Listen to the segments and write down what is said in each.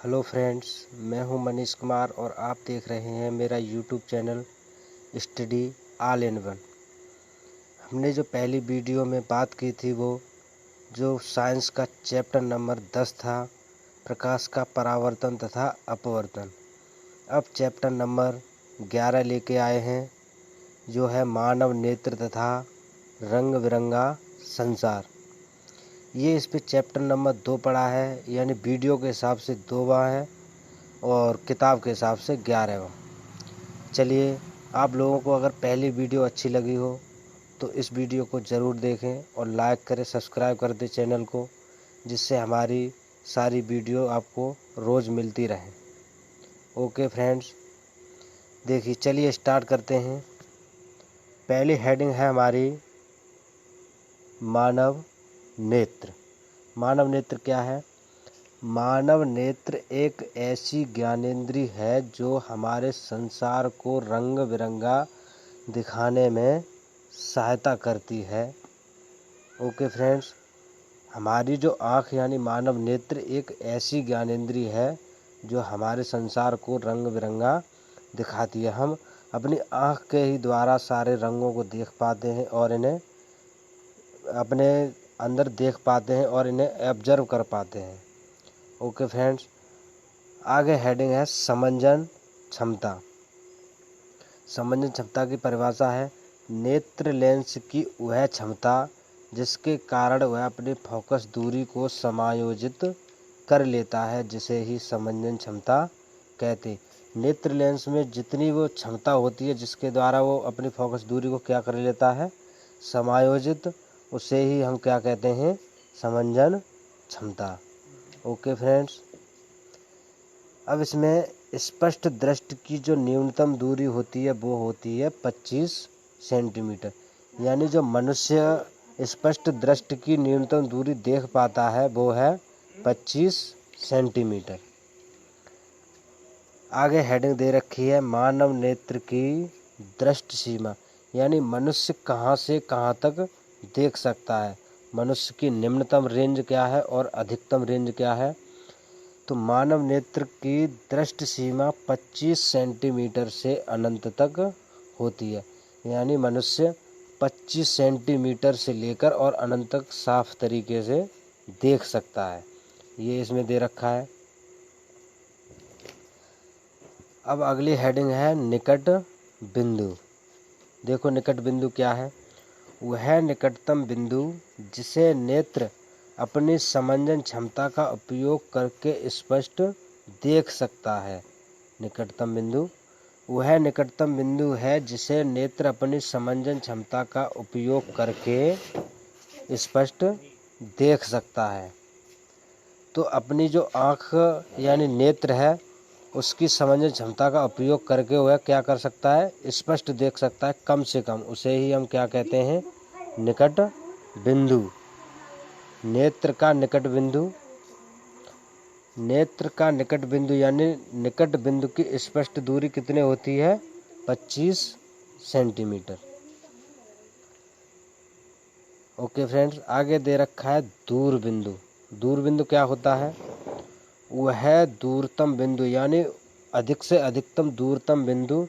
Hello friends, मैं हूं मनीष कुमार और आप देख रहे हैं मेरा YouTube channel study all in one. हमने जो पहली वीडियो में बात की थी वो जो साइंस का चैप्टर नंबर 10 था, प्रकाश का परावर्तन तथा अपवर्तन। अब चैप्टर नंबर 11 लेके आए हैं, जो है मानव नेत्र तथा रंग बिरंगा संसार। ये इस पे चैप्टर नंबर 2 पढ़ा है, यानी वीडियो के हिसाब से 2वां है और किताब के हिसाब से 11वां। चलिए, आप लोगों को अगर पहली वीडियो अच्छी लगी हो तो इस वीडियो को ज़रूर देखें और लाइक करें, सब्सक्राइब कर दें चैनल को, जिससे हमारी सारी वीडियो आपको रोज़ मिलती रहे। ओके फ्रेंड्स, देखिए, चलिए स्टार्ट करते हैं। पहली हेडिंग है हमारी मानव नेत्र। मानव नेत्र क्या है? मानव नेत्र एक ऐसी ज्ञानेंद्री है जो हमारे संसार को रंग बिरंगा दिखाने में सहायता करती है। ओके फ्रेंड्स, हमारी जो आँख यानी मानव नेत्र एक ऐसी ज्ञानेंद्री है जो हमारे संसार को रंग बिरंगा दिखाती है। हम अपनी आँख के ही द्वारा सारे रंगों को देख पाते हैं और इन्हें अपने अंदर देख पाते हैं और इन्हें ऑब्जर्व कर पाते हैं। ओके फ्रेंड्स, आगे हेडिंग है समंजन क्षमता। समंजन क्षमता की परिभाषा है नेत्र लेंस की वह क्षमता जिसके कारण वह अपनी फोकस दूरी को समायोजित कर लेता है, जिसे ही समंजन क्षमता कहते हैं। नेत्र लेंस में जितनी वो क्षमता होती है जिसके द्वारा वो अपनी फोकस दूरी को क्या कर लेता है, समायोजित, उसे ही हम क्या कहते हैं, समंजन क्षमता। ओके फ्रेंड्स, अब इसमें स्पष्ट दृष्टि की जो न्यूनतम दूरी होती है वो होती है 25 सेंटीमीटर। यानी जो मनुष्य स्पष्ट दृष्टि की न्यूनतम दूरी देख पाता है वो है 25 सेंटीमीटर। आगे हेडिंग दे रखी है मानव नेत्र की दृष्टि सीमा, यानी मनुष्य कहाँ से कहाँ तक देख सकता है। मनुष्य की निम्नतम रेंज क्या है और अधिकतम रेंज क्या है? तो मानव नेत्र की दृष्टि सीमा 25 सेंटीमीटर से अनंत तक होती है। यानी मनुष्य 25 सेंटीमीटर से लेकर और अनंत तक साफ तरीके से देख सकता है। ये इसमें दे रखा है। अब अगली हेडिंग है निकट बिंदु। देखो, निकट बिंदु क्या है? वह निकटतम बिंदु जिसे नेत्र अपनी समंजन क्षमता का उपयोग करके स्पष्ट देख सकता है। निकटतम बिंदु वह निकटतम बिंदु है जिसे नेत्र अपनी समंजन क्षमता का उपयोग करके स्पष्ट देख सकता है। तो अपनी जो आँख यानी नेत्र है उसकी समंजन क्षमता का उपयोग करके वह क्या कर सकता है, स्पष्ट देख सकता है कम से कम। उसे ही हम क्या कहते हैं, निकट बिंदु। नेत्र का निकट बिंदु, नेत्र का निकट बिंदु यानी निकट बिंदु की स्पष्ट दूरी कितनी होती है, 25 सेंटीमीटर। ओके फ्रेंड्स, आगे दे रखा है दूर बिंदु। दूर बिंदु क्या होता है? वह दूरतम बिंदु यानी अधिक से अधिकतम दूरतम बिंदु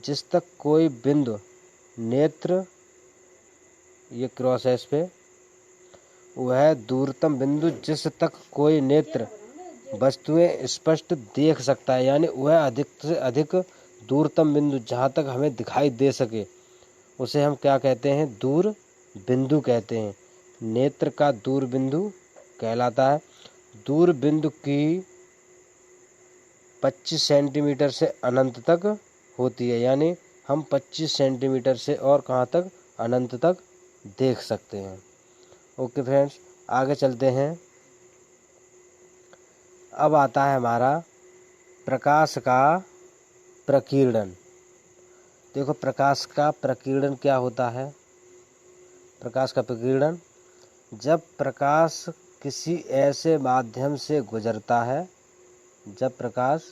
जिस तक कोई बिंदु नेत्र, ये क्रॉस है इस पे, वह दूरतम बिंदु जिस तक कोई नेत्र वस्तुएं स्पष्ट देख सकता है। यानी वह अधिक से अधिक दूरतम बिंदु जहाँ तक हमें दिखाई दे सके उसे हम क्या कहते हैं, दूर बिंदु कहते हैं। नेत्र का दूर बिंदु कहलाता है। दूर बिंदु की 25 सेंटीमीटर से अनंत तक होती है। यानी हम 25 सेंटीमीटर से और कहाँ तक, अनंत तक देख सकते हैं। ओके फ्रेंड्स, आगे चलते हैं। अब आता है हमारा प्रकाश का प्रकीर्णन। देखो, प्रकाश का प्रकीर्णन क्या होता है? प्रकाश का प्रकीर्णन, जब प्रकाश किसी ऐसे माध्यम से गुजरता है, जब प्रकाश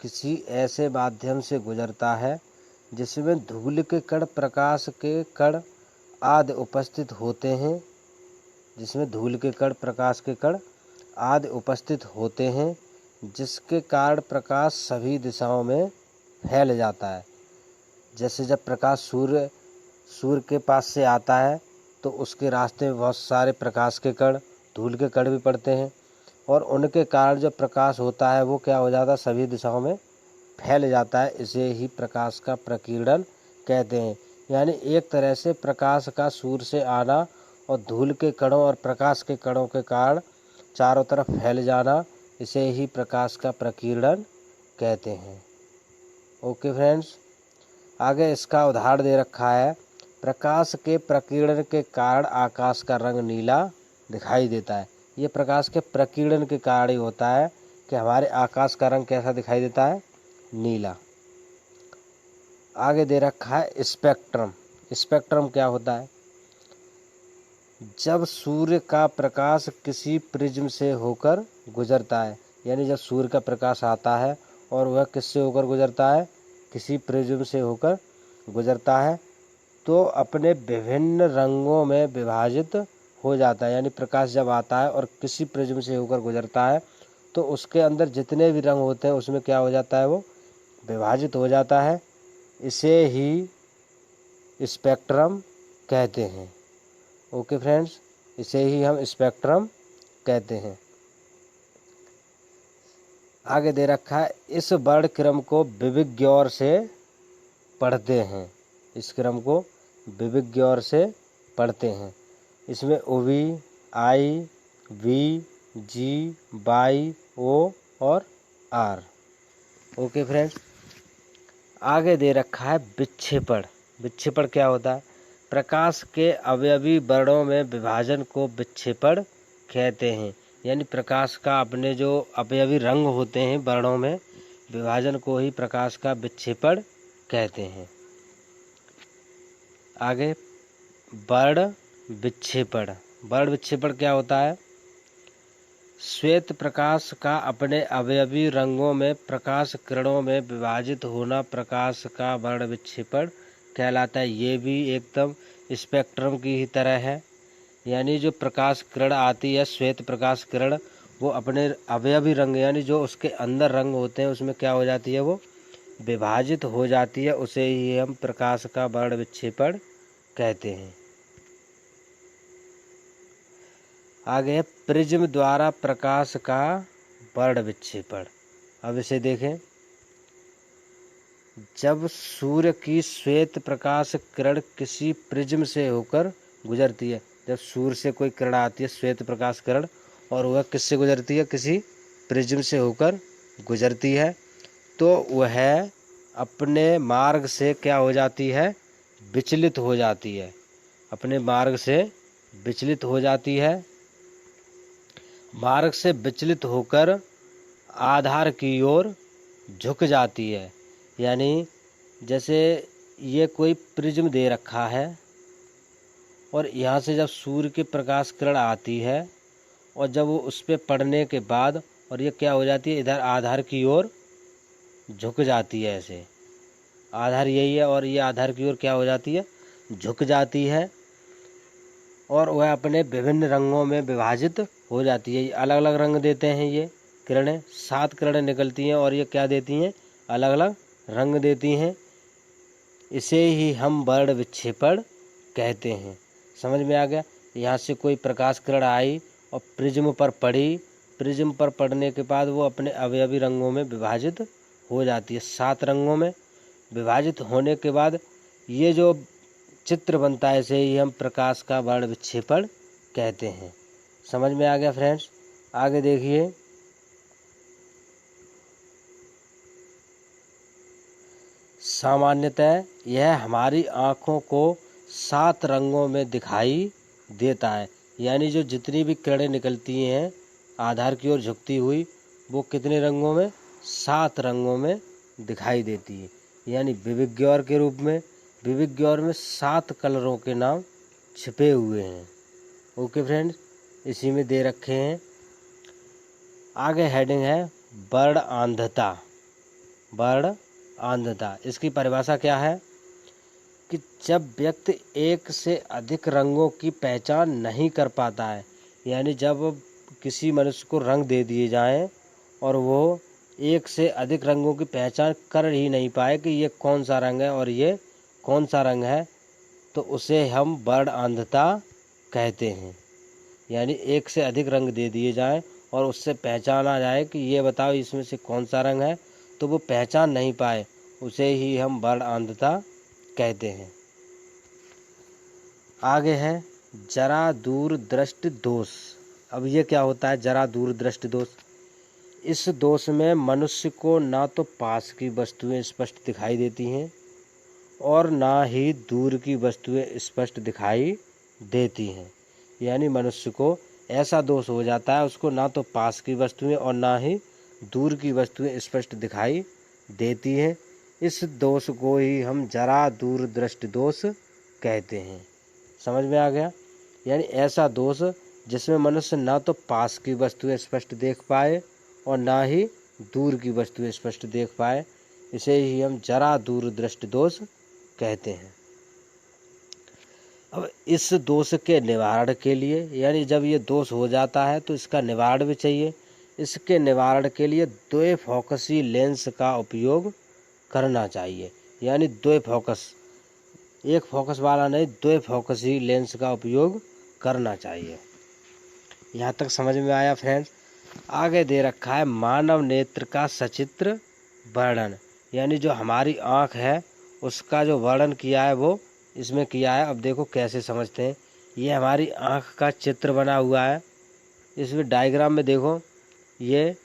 किसी ऐसे माध्यम से गुजरता है जिसमें धूल के कण, प्रकाश के कण आदि उपस्थित होते हैं, जिसमें धूल के कण, प्रकाश के कण आदि उपस्थित होते हैं, जिसके कारण प्रकाश सभी दिशाओं में फैल जाता है। जैसे जब प्रकाश सूर्य के पास से आता है तो उसके रास्ते में बहुत सारे प्रकाश के कण, धूल के कण भी पड़ते हैं और उनके कारण जो प्रकाश होता है वो क्या हो जाता है, सभी दिशाओं में फैल जाता है। इसे ही प्रकाश का प्रकीर्णन कहते हैं। यानी एक तरह से प्रकाश का सूर्य से आना और धूल के कणों और प्रकाश के कणों के कारण चारों तरफ फैल जाना, इसे ही प्रकाश का प्रकीर्णन कहते हैं। ओके फ्रेंड्स, आगे इसका उदाहरण दे रखा है। प्रकाश के प्रकीर्णन के कारण आकाश का रंग नीला दिखाई देता है। ये प्रकाश के प्रकीर्णन के कारण ही होता है कि हमारे आकाश का रंग कैसा दिखाई देता है, नीला। आगे दे रखा है स्पेक्ट्रम। स्पेक्ट्रम क्या होता है? जब सूर्य का प्रकाश किसी प्रिज्म से होकर गुजरता है, यानी जब सूर्य का प्रकाश आता है और वह किससे होकर गुजरता है, किसी प्रिज्म से होकर गुजरता है, तो अपने विभिन्न रंगों में विभाजित हो जाता है। यानी प्रकाश जब आता है और किसी प्रिज्म से होकर गुजरता है तो उसके अंदर जितने भी रंग होते हैं उसमें क्या हो जाता है, वो विभाजित हो जाता है। इसे ही स्पेक्ट्रम कहते हैं। ओके फ्रेंड्स, इसे ही हम स्पेक्ट्रम कहते हैं। आगे दे रखा है, इस वर्णक्रम को विविध से पढ़ते हैं। इस क्रम को विविध से पढ़ते हैं। इसमें OV, I, V, G, Y, O और R। ओके फ्रेंड्स, आगे दे रखा है विक्षेपण। विक्षेपण क्या होता है? प्रकाश के अवयवी वर्णों में विभाजन को विक्षेपण कहते हैं। यानी प्रकाश का अपने जो अवयवी रंग होते हैं वर्णों में विभाजन को ही प्रकाश का विक्षेपण कहते हैं। आगे वर्ण विक्षेपण। वर्ण विक्षेपण क्या होता है? श्वेत प्रकाश का अपने अवयवी रंगों में प्रकाश किरणों में विभाजित होना प्रकाश का वर्ण विक्षेपण कहलाता है। ये भी एकदम स्पेक्ट्रम की ही तरह है। यानी जो प्रकाश किरण आती है, श्वेत प्रकाश किरण, वो अपने अवयवी रंग यानी जो उसके अंदर रंग होते हैं उसमें क्या हो जाती है, वो विभाजित हो जाती है। उसे ही हम प्रकाश का वर्ण विक्षेपण कहते हैं। आगे प्रिज्म द्वारा प्रकाश का वर्ण विक्षेपण। अब इसे देखें। जब सूर्य की श्वेत प्रकाश किरण किसी प्रिज्म से होकर गुजरती है, जब सूर्य से कोई किरण आती है श्वेत प्रकाश किरण और वह किससे गुजरती है, किसी प्रिज्म से होकर गुजरती है, तो वह अपने मार्ग से क्या हो जाती है, विचलित हो जाती है। अपने मार्ग से विचलित हो जाती है। मार्ग से विचलित होकर आधार की ओर झुक जाती है। यानी जैसे ये कोई प्रिज्म दे रखा है और यहाँ से जब सूर्य की प्रकाश किरण आती है और जब वो उस पर पड़ने के बाद और ये क्या हो जाती है, इधर आधार की ओर झुक जाती है। ऐसे आधार यही है और ये आधार की ओर क्या हो जाती है, झुक जाती है और वह अपने विभिन्न रंगों में विभाजित हो जाती है। अलग अलग रंग देते हैं ये किरणें, 7 किरणें निकलती हैं और ये क्या देती हैं, अलग अलग रंग देती हैं। इसे ही हम वर्ण विक्षेपण कहते हैं। समझ में आ गया? यहाँ से कोई प्रकाश किरण आई और प्रिज्म पर पड़ी, प्रिज्म पर पड़ने के बाद वो अपने अवयवी रंगों में विभाजित हो जाती है। 7 रंगों में विभाजित होने के बाद ये जो चित्र बनता है इसे ही हम प्रकाश का वर्ण विक्षेपण कहते हैं। समझ में आ गया फ्रेंड्स? आगे देखिए। सामान्यतः यह हमारी आँखों को 7 रंगों में दिखाई देता है। यानी जो जितनी भी किरणें निकलती हैं आधार की ओर झुकती हुई, वो कितने रंगों में, 7 रंगों में दिखाई देती है। यानी विविध के रूप में, विविध में 7 कलरों के नाम छिपे हुए हैं। ओके फ्रेंड्स, इसी में दे रखे हैं। आगे हेडिंग है वर्ण अंधता। वर्ण अंधता, इसकी परिभाषा क्या है कि जब व्यक्ति एक से अधिक रंगों की पहचान नहीं कर पाता है। यानी जब किसी मनुष्य को रंग दे दिए जाएं और वो एक से अधिक रंगों की पहचान कर ही नहीं पाए कि ये कौन सा रंग है और ये कौन सा रंग है, तो उसे हम वर्ण अंधता कहते हैं। यानी एक से अधिक रंग दे दिए जाएं और उससे पहचाना जाए कि ये बताओ इसमें से कौन सा रंग है, तो वो पहचान नहीं पाए, उसे ही हम वर्ण अंधता कहते हैं। आगे है जरा दूरदृष्टि दोष। अब ये क्या होता है जरा दूरदृष्टि दोष? इस दोष में मनुष्य को ना तो पास की वस्तुएं स्पष्ट दिखाई देती हैं और ना ही दूर की वस्तुएं स्पष्ट दिखाई देती हैं। यानी मनुष्य को ऐसा दोष हो जाता है, उसको ना तो पास की वस्तुएं और ना ही दूर की वस्तुएं स्पष्ट दिखाई देती हैं। इस दोष को ही हम जरा दूरदृष्टि दोष कहते हैं। समझ में आ गया? यानी ऐसा दोष जिसमें मनुष्य ना तो पास की वस्तुएं स्पष्ट देख पाए और ना ही दूर की वस्तुएं स्पष्ट देख पाए, इसे ही हम जरा दूरदृष्टि दोष कहते हैं। अब इस दोष के निवारण के लिए, यानी जब ये दोष हो जाता है तो इसका निवारण भी चाहिए। इसके निवारण के लिए द्विफोकसी लेंस का उपयोग करना चाहिए। यानी द्विफोकस, एक फोकस वाला नहीं, द्विफोकसी लेंस का उपयोग करना चाहिए। यहाँ तक समझ में आया फ्रेंड्स? आगे दे रखा है मानव नेत्र का सचित्र वर्णन। यानी जो हमारी आँख है उसका जो वर्णन किया है वो इसमें किया है। अब देखो कैसे समझते हैं। ये हमारी आँख का चित्र बना हुआ है। इसमें डायग्राम में देखो, ये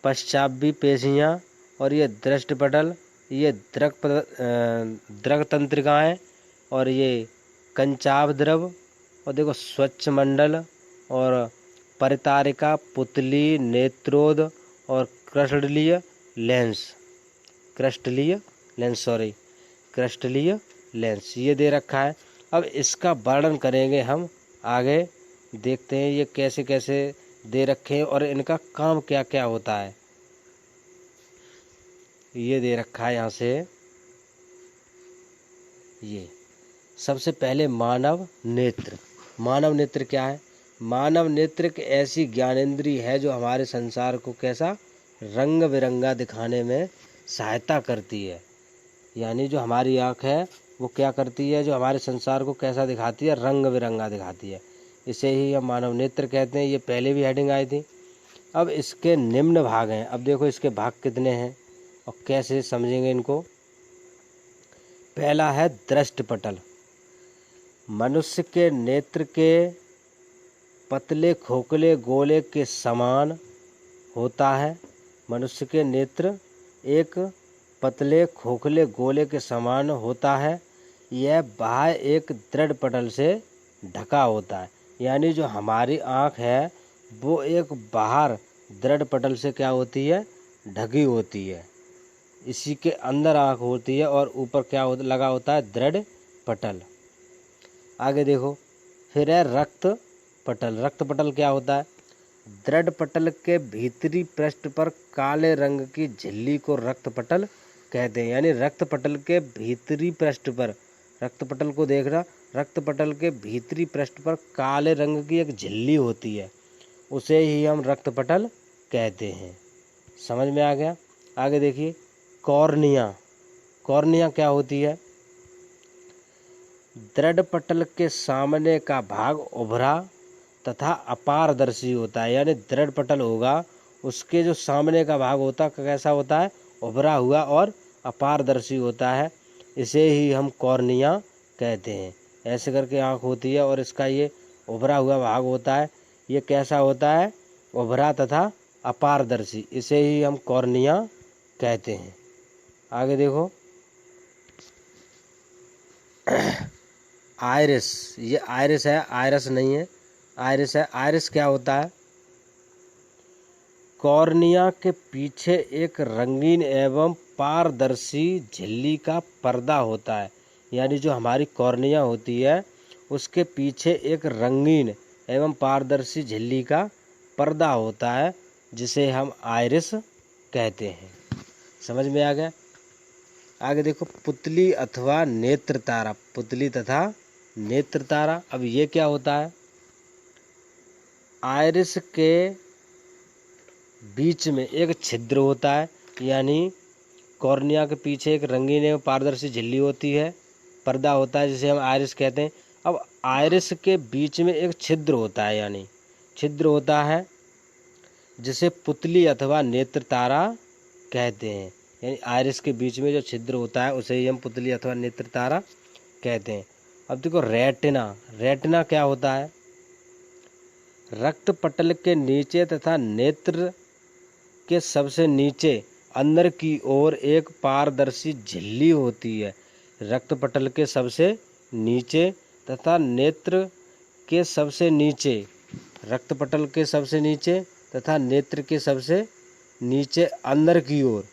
पश्चापी पेशियाँ और ये दृष्टिपटल, ये दृग तंत्रिकाएँ और ये कंचाभ द्रव, और देखो स्वच्छ मंडल और परितारिका, पुतली, नेत्रोद और कृष्टलीय लेंस ये दे रखा है। अब इसका वर्णन करेंगे हम आगे, देखते हैं ये कैसे कैसे दे रखे हैं और इनका काम क्या क्या होता है। ये दे रखा है यहाँ से। ये सबसे पहले मानव नेत्र। मानव नेत्र क्या है? मानव नेत्र एक ऐसी ज्ञानेंद्रिय है जो हमारे संसार को कैसा रंग बिरंगा दिखाने में सहायता करती है। यानी जो हमारी आँख है वो क्या करती है, जो हमारे संसार को कैसा दिखाती है, रंग बिरंगा दिखाती है। इसे ही हम मानव नेत्र कहते हैं। ये पहले भी हेडिंग आई थी। अब इसके निम्न भाग हैं। अब देखो इसके भाग कितने हैं और कैसे समझेंगे इनको। पहला है दृष्टिपटल। मनुष्य के नेत्र के पतले खोखले गोले के समान होता है। मनुष्य के नेत्र एक पतले खोखले गोले के समान होता है। यह बाह्य एक दृढ़ पटल से ढका होता है। यानी जो हमारी आँख है वो एक बाहर दृढ़ पटल से क्या होती है, ढकी होती है। इसी के अंदर आँख होती है और ऊपर क्या लगा होता है, दृढ़ पटल। आगे देखो, फिर है रक्त पटल। रक्त पटल क्या होता है? दृढ़ पटल के भीतरी पृष्ठ पर काले रंग की झिल्ली को रक्त पटल कहते हैं। यानी रक्त पटल के भीतरी पृष्ठ पर, रक्त पटल को देखना, रक्त पटल के भीतरी पृष्ठ पर काले रंग की एक झिल्ली होती है, उसे ही हम रक्त पटल कहते हैं। समझ में आ गया? आगे देखिए, कॉर्निया। कॉर्निया क्या होती है? दृढ़ पटल के सामने का भाग उभरा तथा अपारदर्शी होता है। यानी दृढ़ पटल होगा, उसके जो सामने का भाग होता है कैसा होता है, उभरा हुआ और अपारदर्शी होता है। इसे ही हम कॉर्निया कहते हैं। ऐसे करके आँख होती है और इसका ये उभरा हुआ भाग होता है। ये कैसा होता है, उभरा तथा अपारदर्शी। इसे ही हम कॉर्निया कहते हैं। आगे देखो, आइरिस। ये आइरिस है, आइरस नहीं है, आइरिस है। आइरिस क्या होता है? कॉर्निया के पीछे एक रंगीन एवं पारदर्शी झिल्ली का पर्दा होता है। यानी जो हमारी कॉर्निया होती है उसके पीछे एक रंगीन एवं पारदर्शी झिल्ली का पर्दा होता है, जिसे हम आइरिस कहते हैं। समझ में आ गया? आगे देखो, पुतली अथवा नेत्र तारा। पुतली तथा नेत्र तारा। अब ये क्या होता है? आइरिस के बीच में एक छिद्र होता है, यानी कॉर्निया के पीछे एक रंगीन एवं पारदर्शी झिल्ली होती है, पर्दा होता है जिसे हम आइरिस कहते हैं। अब आइरिस के बीच में एक छिद्र होता है, यानी छिद्र होता है जिसे पुतली अथवा नेत्र तारा कहते हैं। यानी आइरिस के बीच में जो छिद्र होता है उसे ही हम पुतली अथवा नेत्र तारा कहते हैं। अब देखो रेटिना, रेटिना क्या होता है? रक्त पटल के नीचे तथा नेत्र के सबसे नीचे अंदर की ओर एक पारदर्शी झिल्ली होती है। रक्त पटल के सबसे नीचे तथा नेत्र के सबसे नीचे, रक्त पटल के सबसे नीचे तथा नेत्र के सबसे नीचे अंदर की ओर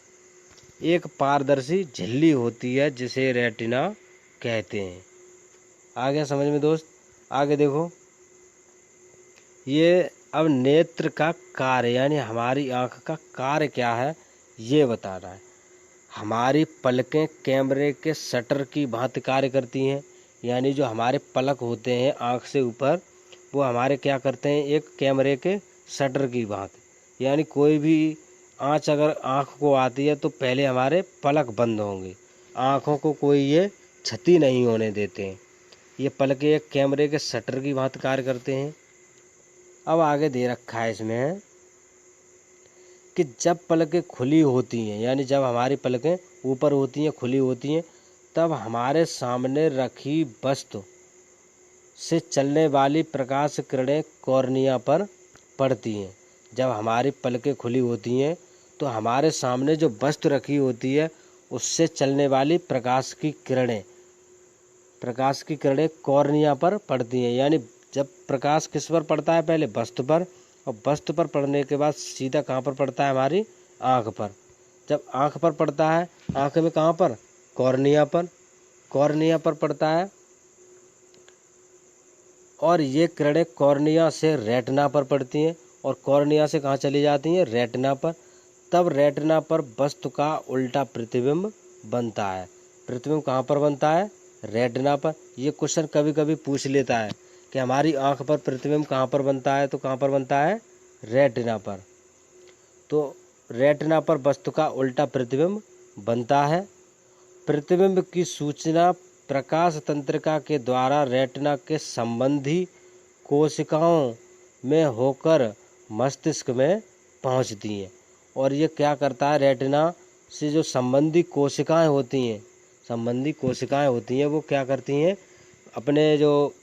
एक पारदर्शी झिल्ली होती है जिसे रेटिना कहते हैं। आ गया समझ में दोस्त? आगे देखो, ये अब नेत्र का कार्य यानी हमारी आँख का कार्य क्या है ये बता रहा है। हमारी पलकें कैमरे के शटर की भांति कार्य करती हैं, यानी जो हमारे पलक होते हैं आँख से ऊपर वो हमारे क्या करते हैं, एक कैमरे के शटर की भांति। यानी कोई भी आँच अगर आँख को आती है तो पहले हमारे पलक बंद होंगे, आँखों को कोई ये क्षति नहीं होने देते हैं। ये पलकें एक कैमरे के शटर की भांति कार्य करते हैं। अब आगे दे रखा है इसमें कि जब पलकें खुली होती हैं, यानी जब हमारी पलकें ऊपर होती हैं, खुली होती हैं, तब हमारे सामने रखी वस्तु से चलने वाली प्रकाश किरणें कॉर्निया पर पड़ती हैं। जब हमारी पलकें खुली होती हैं तो हमारे सामने जो वस्तु रखी होती है उससे चलने वाली प्रकाश की किरणें कॉर्निया पर पड़ती हैं। यानी जब प्रकाश किस पर पड़ता है, पहले वस्तु पर, और वस्तु पर पड़ने के बाद सीधा कहाँ पर पड़ता है, हमारी आँख पर। जब आँख पर पड़ता है, आँख में कहाँ पर, कॉर्निया पर पड़ता है, और ये किरणें कॉर्निया से रेटिना पर पड़ती हैं और कॉर्निया से कहाँ चली जाती हैं, रेटिना पर। तब रेटिना पर वस्तु का उल्टा प्रतिबिंब बनता है। प्रतिबिंब कहाँ पर बनता है, रेटिना पर। ये क्वेश्चन कभी कभी पूछ लेता है कि हमारी आँख पर प्रतिबिंब कहाँ पर बनता है, तो कहाँ पर बनता है, रेटिना पर। तो रेटिना पर वस्तु का उल्टा प्रतिबिंब बनता है। प्रतिबिंब की सूचना प्रकाश तंत्रिका के द्वारा रेटिना के संबंधी कोशिकाओं में होकर मस्तिष्क में पहुंचती हैं। और ये क्या करता है, रेटिना से जो संबंधी कोशिकाएं होती हैं वो क्या करती हैं, अपने जो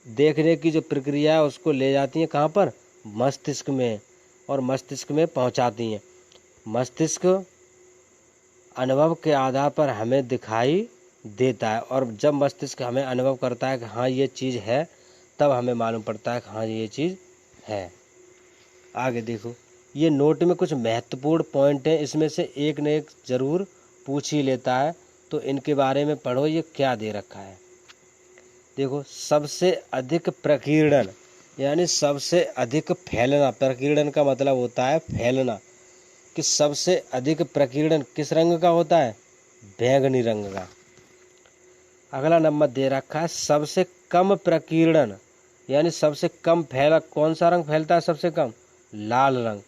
देखने की जो प्रक्रिया है उसको ले जाती हैं कहाँ पर, मस्तिष्क में, और मस्तिष्क में पहुंचाती हैं। मस्तिष्क अनुभव के आधार पर हमें दिखाई देता है, और जब मस्तिष्क हमें अनुभव करता है कि हाँ ये चीज़ है, तब हमें मालूम पड़ता है कि हाँ ये चीज़ है। आगे देखो, ये नोट में कुछ महत्वपूर्ण पॉइंट हैं, इसमें से एक न एक ज़रूर पूछ ही लेता है, तो इनके बारे में पढ़ो। ये क्या दे रखा है, देखो, सबसे अधिक प्रकीर्णन यानी सबसे अधिक फैलना। प्रकीर्णन का मतलब होता है फैलना, कि सबसे अधिक प्रकीर्णन किस रंग का होता है, बैंगनी रंग का। अगला नंबर दे रखा है सबसे कम प्रकीर्णन, यानी सबसे कम फैला, कौन सा रंग फैलता है सबसे कम, लाल रंग।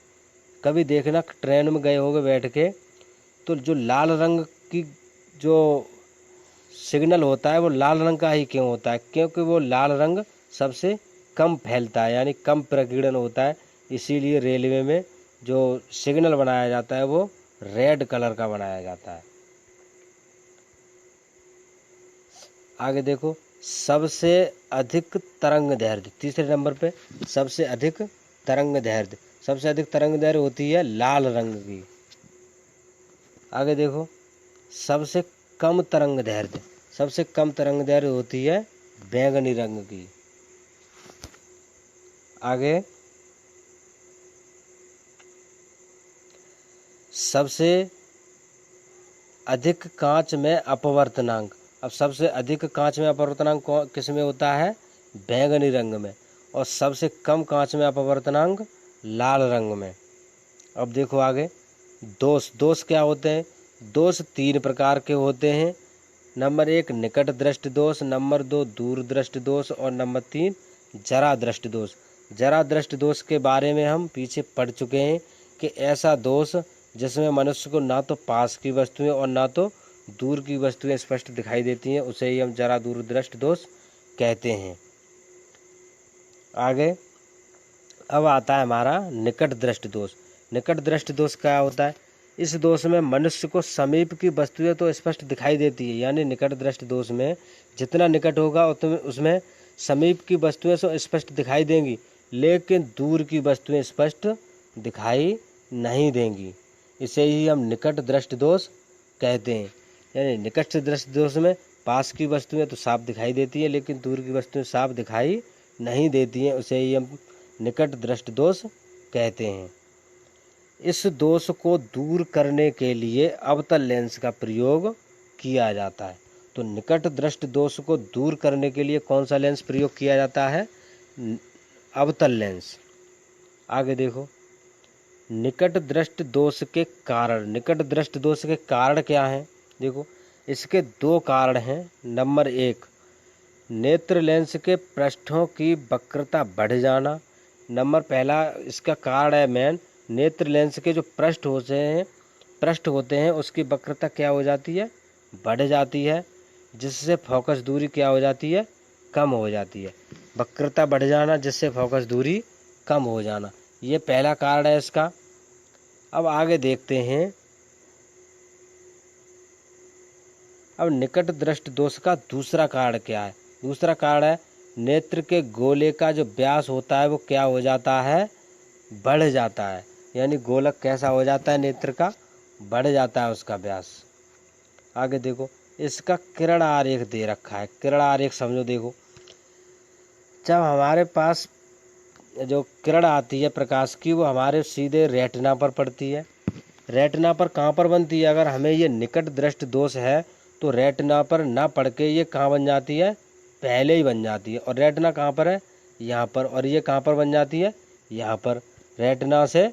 कभी देखना ट्रेन में गए होगे बैठ के, तो जो लाल रंग की जो सिग्नल होता है वो लाल रंग का ही क्यों होता है, क्योंकि वो लाल रंग सबसे कम फैलता है, यानी कम प्रकीर्णन होता है। इसीलिए रेलवे में जो सिग्नल बनाया जाता है वो रेड कलर का बनाया जाता है। आगे देखो, सबसे अधिक तरंग दैर्घ्य, तीसरे नंबर पे सबसे अधिक तरंग दैर्घ्य। सबसे अधिक तरंग दैर्घ्य होती है लाल रंग की। आगे देखो, सबसे कम तरंग दैर्घ्य, सबसे कम तरंग दैर्घ्य होती है बैंगनी रंग की। आगे, सबसे अधिक कांच में अपवर्तनांक। अब सबसे अधिक कांच में अपवर्तनांक किस में होता है, बैंगनी रंग में, और सबसे कम कांच में अपवर्तनांक लाल रंग में। अब देखो आगे, दोष क्या होते हैं, दोष 3 प्रकार के होते हैं। नंबर 1 निकट दृष्टि दोष, नंबर 2 दूर दृष्टि दोष, और नंबर 3 जरा दृष्टि दोष। जरा दृष्टि दोष के बारे में हम पीछे पढ़ चुके हैं कि ऐसा दोष जिसमें मनुष्य को ना तो पास की वस्तुएं और ना तो दूर की वस्तुएं स्पष्ट दिखाई देती हैं, उसे ही हम जरा दूरदृष्टि दोष कहते हैं। आगे अब आता है हमारा निकट दृष्टि दोष। निकट दृष्टि दोष क्या होता है? इस दोष में मनुष्य को समीप की वस्तुएं तो स्पष्ट दिखाई देती है, यानी निकट दृष्टि दोष में जितना निकट होगा उसमें समीप की वस्तुएं तो स्पष्ट दिखाई देंगी, लेकिन दूर की वस्तुएं स्पष्ट दिखाई नहीं देंगी। इसे ही हम निकट दृष्टि दोष कहते हैं। यानी निकट दृष्टि दोष में पास की वस्तुएं तो साफ दिखाई देती है, लेकिन दूर की वस्तुएं साफ दिखाई नहीं देती हैं, उसे ही हम निकट दृष्टि दोष कहते हैं। इस दोष को दूर करने के लिए अवतल लेंस का प्रयोग किया जाता है। तो निकट दृष्टि दोष को दूर करने के लिए कौन सा लेंस प्रयोग किया जाता है? अवतल लेंस। आगे देखो, निकट दृष्टि दोष के कारण। निकट दृष्टि दोष के कारण क्या हैं? देखो, इसके दो कारण हैं। नंबर 1, नेत्र लेंस के पृष्ठों की वक्रता बढ़ जाना। नंबर पहला इसका कारण है मेन, नेत्र लेंस के जो पृष्ठ होते हैं उसकी वक्रता क्या हो जाती है? बढ़ जाती है, जिससे फोकस दूरी क्या हो जाती है? कम हो जाती है। वक्रता बढ़ जाना जिससे फोकस दूरी कम हो जाना, ये पहला कारण है इसका। अब आगे देखते हैं। अब निकट दृष्टि दोष का दूसरा कारण क्या है? दूसरा कारण है नेत्र के गोले का जो व्यास होता है वो क्या हो जाता है? बढ़ जाता है। यानी गोलक कैसा हो जाता है? नेत्र का बढ़ जाता है उसका व्यास। आगे देखो, इसका किरण आरेख दे रखा है। किरण आरेख समझो। देखो, जब हमारे पास जो किरण आती है प्रकाश की, वो हमारे सीधे रेटिना पर पड़ती है। रेटिना पर कहाँ पर बनती है? अगर हमें ये निकट दृष्टि दोष है तो रेटिना पर ना पड़ के ये कहाँ बन जाती है? पहले ही बन जाती है। और रेटिना कहाँ पर है? यहाँ पर। और ये कहाँ पर बन जाती है? यहाँ पर। रेटिना से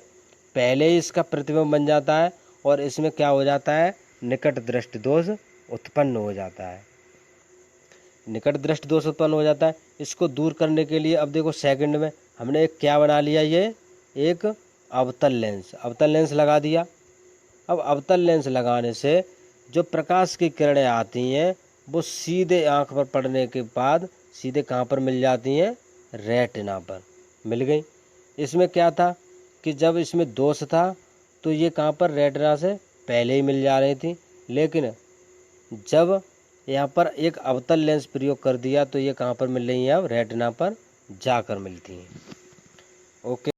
पहले ही इसका प्रतिबिंब बन जाता है और इसमें क्या हो जाता है? निकट दृष्टि दोष उत्पन्न हो जाता है। निकट दृष्टि दोष उत्पन्न हो जाता है। इसको दूर करने के लिए अब देखो, सेकंड में हमने एक क्या बना लिया? ये एक अवतल लेंस। अवतल लेंस लगा दिया। अब अवतल लेंस लगाने से जो प्रकाश की किरणें आती हैं वो सीधे आंख पर पड़ने के बाद सीधे कहाँ पर मिल जाती हैं? रेटिना पर मिल गई। इसमें क्या था कि जब इसमें दोष था तो ये कहाँ पर? रेटिना से पहले ही मिल जा रही थी, लेकिन जब यहाँ पर एक अवतल लेंस प्रयोग कर दिया तो ये कहाँ पर मिल रही हैं? अब रेटिना पर जाकर मिलती हैं। ओके,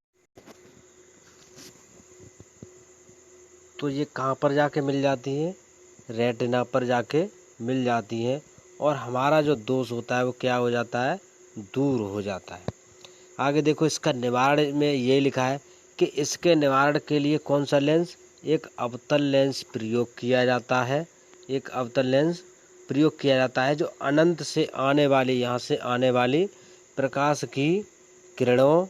तो ये कहाँ पर जाके मिल जाती है? रेटिना पर जाके मिल जाती है और हमारा जो दोष होता है वो क्या हो जाता है? दूर हो जाता है। आगे देखो, इसका निवारण में ये लिखा है कि इसके निवारण के लिए कौन सा लेंस? एक अवतल लेंस प्रयोग किया जाता है। एक अवतल लेंस प्रयोग किया जाता है जो अनंत से आने वाली, यहाँ से आने वाली प्रकाश की किरणों,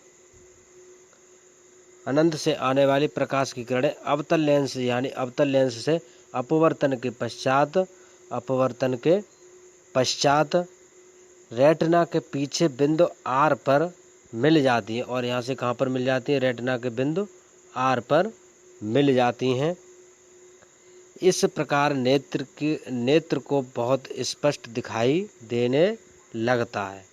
अनंत से आने वाली प्रकाश की किरणें अवतल लेंस यानी अवतल लेंस से अपवर्तन के पश्चात रेटिना के पीछे बिंदु आर पर मिल जाती हैं। और यहाँ से कहाँ पर मिल जाती है? रेटिना के बिंदु आर पर मिल जाती हैं। इस प्रकार नेत्र को बहुत स्पष्ट दिखाई देने लगता है।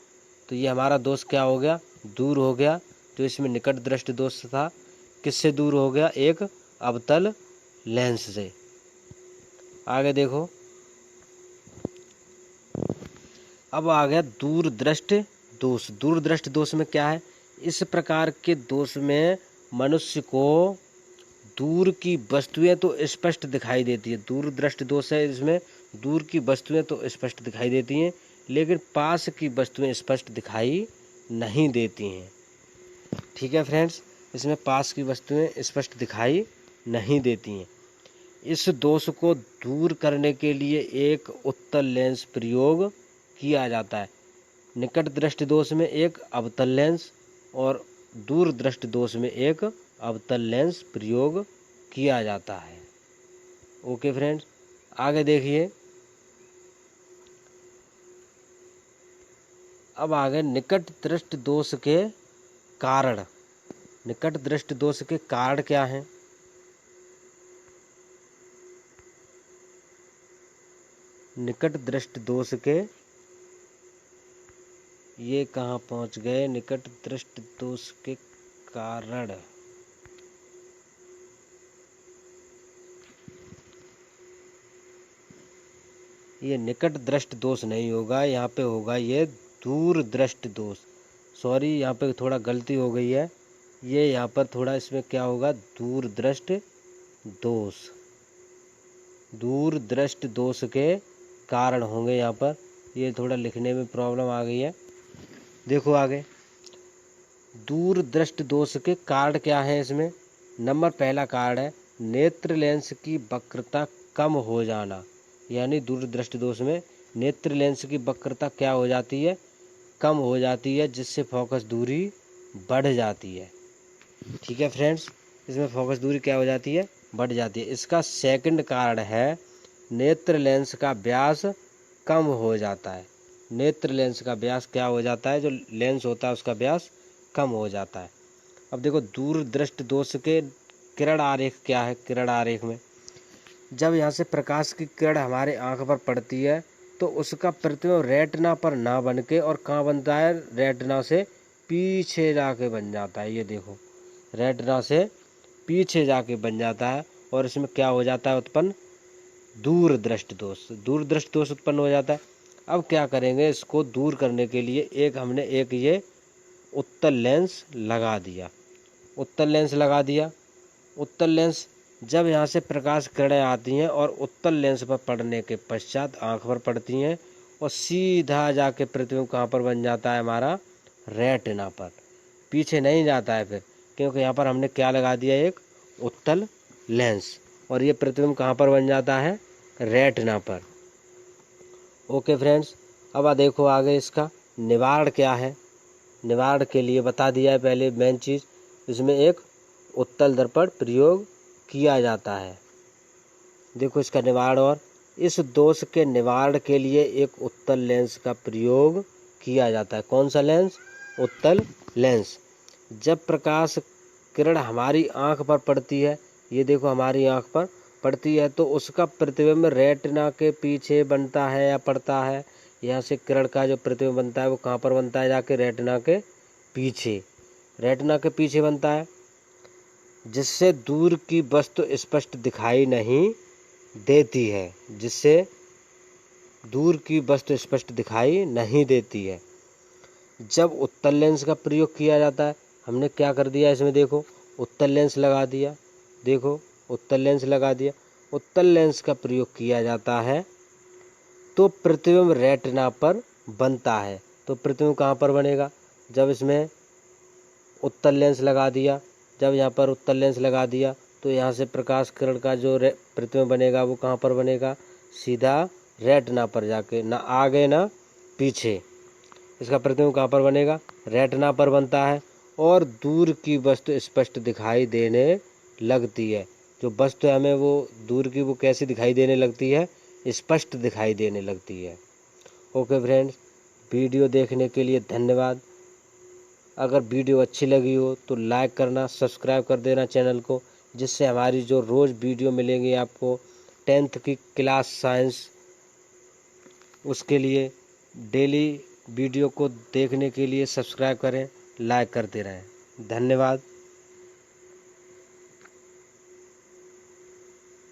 तो ये हमारा दोष क्या हो गया? दूर हो गया। जो इसमें निकट दृष्टि दोष था, किससे दूर हो गया? एक अवतल लेंस से। आगे देखो, अब आ गया दूरदृष्टि दोष। दूरदृष्टि दोष में क्या है? इस प्रकार के दोष में मनुष्य को दूर की वस्तुएं तो स्पष्ट दिखाई देती है। दूरदृष्टि दोष है, इसमें दूर की वस्तुएं तो स्पष्ट दिखाई देती हैं, लेकिन पास की वस्तुएं स्पष्ट दिखाई नहीं देती हैं। ठीक है फ्रेंड्स, इसमें पास की वस्तुएं स्पष्ट दिखाई नहीं देती हैं। इस दोष को दूर करने के लिए एक उत्तल लेंस प्रयोग किया जाता है। निकट दृष्टि दोष में एक अवतल लेंस और दूर दृष्टि दोष में एक अवतल लेंस प्रयोग किया जाता है। ओके फ्रेंड्स, आगे देखिए। अब आगे निकट दृष्टि दोष के कारण। निकट दृष्टि दोष के कारण क्या हैं? निकट दृष्ट दोष के, ये कहाँ पहुँच गए, निकट दृष्ट दोष के कारण। ये निकट दृष्ट दोष नहीं होगा, यहाँ पे होगा ये दूर दृष्ट दोष। सॉरी, यहाँ पे थोड़ा गलती हो गई है, ये यहाँ पर थोड़ा इसमें क्या होगा, दूर दृष्ट दोष, दूर दृष्ट दोष के कारण होंगे यहाँ पर। ये थोड़ा लिखने में प्रॉब्लम आ गई है। देखो आगे, दूर दृष्ट दोष के कारण क्या है इसमें। नंबर पहला कारण है नेत्र लेंस की वक्रता कम हो जाना, यानी दूर दृष्ट दोष में नेत्र लेंस की वक्रता क्या हो जाती है, कम हो जाती है, जिससे फोकस दूरी बढ़ जाती है। ठीक है फ्रेंड्स, इसमें फोकस दूरी क्या हो जाती है, बढ़ जाती है। इसका सेकंड कारण है नेत्र लेंस का व्यास कम हो जाता है। नेत्र लेंस का व्यास क्या हो जाता है, जो लेंस होता है उसका व्यास कम हो जाता है। अब देखो, दूर दृष्ट दोष के किरण आरेख क्या है। किरण आरेख में जब यहाँ से प्रकाश की किरण हमारे आंख पर पड़ती है तो उसका प्रतिबिंब रेटिना पर ना बन के और कहाँ बनता है, रेटिना से पीछे जाके बन जाता है। ये देखो, रेटिना से पीछे जाके बन जाता है और इसमें क्या हो जाता है उत्पन्न, दूर दृष्ट दोष। दूर दृष्ट दोष उत्पन्न हो जाता है। अब क्या करेंगे, इसको दूर करने के लिए हमने एक ये उत्तल लेंस लगा दिया। उत्तल लेंस लगा दिया। उत्तल लेंस जब यहाँ से प्रकाश किरणें आती हैं और उत्तल लेंस पर पड़ने के पश्चात आंख पर पड़ती हैं और सीधा जाके प्रतिबिंब कहाँ पर बन जाता है, हमारा रेटिना पर, पीछे नहीं जाता है फिर, क्योंकि यहाँ पर हमने क्या लगा दिया, एक उत्तल लेंस, और ये प्रतिबिंब कहाँ पर बन जाता है, रेटिना पर। ओके फ्रेंड्स, अब देखो आगे इसका निवारण क्या है। निवारण के लिए बता दिया है पहले मेन चीज़, इसमें एक उत्तल दर्पण प्रयोग किया जाता है। देखो इसका निवारण, और इस दोष के निवारण के लिए एक उत्तल लेंस का प्रयोग किया जाता है। कौन सा लेंस, उत्तल लेंस। जब प्रकाश किरण हमारी आंख पर पड़ती है, ये देखो हमारी आंख पर पड़ती है, तो उसका प्रतिबिंब रेटिना के पीछे बनता है या पड़ता है। यहाँ से किरण का जो प्रतिबिंब बनता है वो कहाँ पर बनता है, जाके रेटिना के पीछे, रेटिना के पीछे बनता है, जिससे दूर की वस्तु स्पष्ट दिखाई नहीं देती है, जिससे दूर की वस्तु स्पष्ट दिखाई नहीं देती है। जब उत्तल लेंस का प्रयोग किया जाता है, हमने क्या कर दिया इसमें, देखो उत्तल लेंस लगा दिया, देखो उत्तल लेंस लगा दिया। उत्तल लेंस का प्रयोग किया जाता है तो प्रतिबिंब रेटिना पर बनता है। तो प्रतिबिंब कहाँ पर बनेगा, जब इसमें उत्तल लेंस लगा दिया, जब यहाँ पर उत्तल लेंस लगा दिया तो यहाँ से प्रकाश किरण का जो प्रतिबिंब बनेगा वो कहाँ पर बनेगा, सीधा रेटिना पर जाके, ना आगे ना पीछे। इसका प्रतिबिंब कहाँ पर बनेगा, रेटिना पर बनता है, और दूर की वस्तु स्पष्ट दिखाई देने लगती है। जो वस्तु है हमें वो दूर की, वो कैसी दिखाई देने लगती है, स्पष्ट दिखाई देने लगती है। ओके फ्रेंड्स, वीडियो देखने के लिए धन्यवाद। अगर वीडियो अच्छी लगी हो तो लाइक करना, सब्सक्राइब कर देना चैनल को, जिससे हमारी जो रोज़ वीडियो मिलेंगी आपको 10th की क्लास साइंस, उसके लिए डेली वीडियो को देखने के लिए सब्सक्राइब करें, लाइक करते रहें। धन्यवाद।